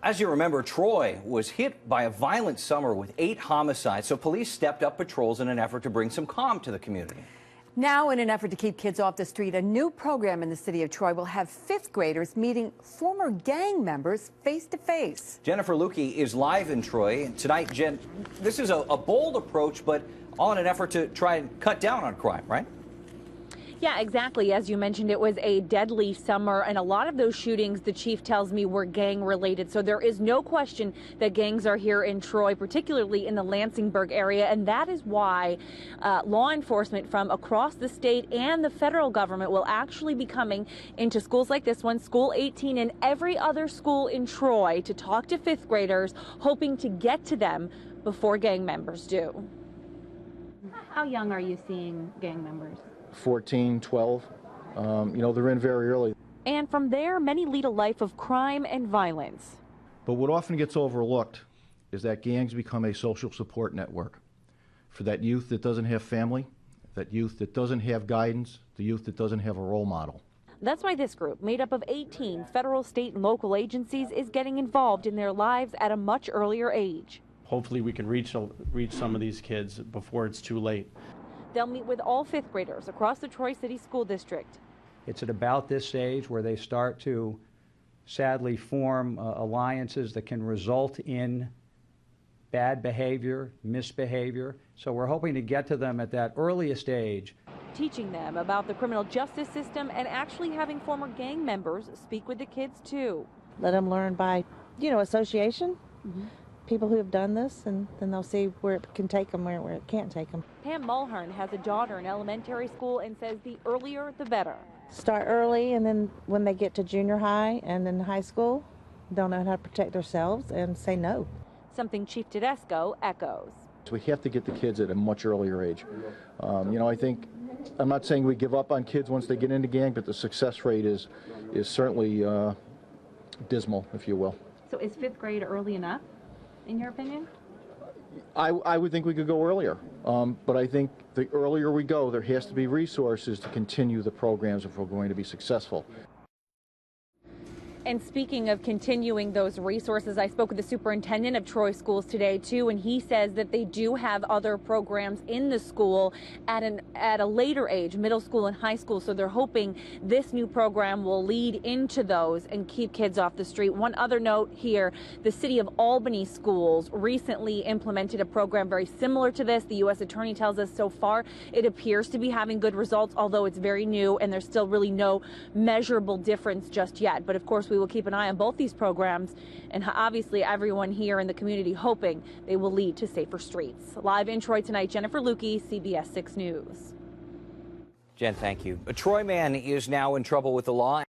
As you remember, Troy was hit by a violent summer with 8 homicides, so police stepped up patrols in an effort to bring some calm to the community. Now, in an effort to keep kids off the street, a new program in the city of Troy will have 5th graders meeting former gang members face to face. Jennifer Lukey is live in Troy. Tonight, Jen, this is a bold approach, but all in an effort to try and cut down on crime, right? Yeah, exactly. As you mentioned, it was a deadly summer, and a lot of those shootings, the chief tells me, were gang related. So there is no question that gangs are here in Troy, particularly in the Lansingburg area. And that is why law enforcement from across the state and the federal government will actually be coming into schools like this one, School 18, and every other school in Troy to talk to 5th graders, hoping to get to them before gang members do. How young are you seeing gang members? 14, 12, they're in very early. And from there, many lead a life of crime and violence. But what often gets overlooked is that gangs become a social support network for that youth that doesn't have family, that youth that doesn't have guidance, the youth that doesn't have a role model. That's why this group, made up of 18 federal, state, and local agencies, is getting involved in their lives at a much earlier age. Hopefully we can reach some of these kids before it's too late. They'll meet with all 5th graders across the Troy City School District. It's at about this stage where they start to sadly form alliances that can result in bad behavior, misbehavior. So we're hoping to get to them at that earliest age. Teaching them about the criminal justice system and actually having former gang members speak with the kids too. Let them learn by, association. People who have done this, and then they'll see where it can take them, where it can't take them. Pam Mulhern has a daughter in elementary school and says the earlier the better. Start early, and then when they get to junior high and then high school, they'll know how to protect themselves and say no. Something Chief Tedesco echoes. So we have to get the kids at a much earlier age. I think, I'm not saying we give up on kids once they get into gang, but the success rate is certainly dismal, if you will. So is 5th grade early enough, in your opinion? I would think we could go earlier, but I think the earlier we go, there has to be resources to continue the programs if we're going to be successful. And speaking of continuing those resources, I spoke with the superintendent of Troy schools today too, and he says that they do have other programs in the school at a later age, middle school and high school. So they're hoping this new program will lead into those and keep kids off the street. One other note here, the city of Albany schools recently implemented a program very similar to this. The US Attorney tells us so far it appears to be having good results, although it's very new and there's still really no measurable difference just yet. But of course, we will keep an eye on both these programs, and obviously everyone here in the community hoping they will lead to safer streets. Live in Troy tonight, Jennifer Lukey, CBS 6 News. Jen, thank you. A Troy man is now in trouble with the law.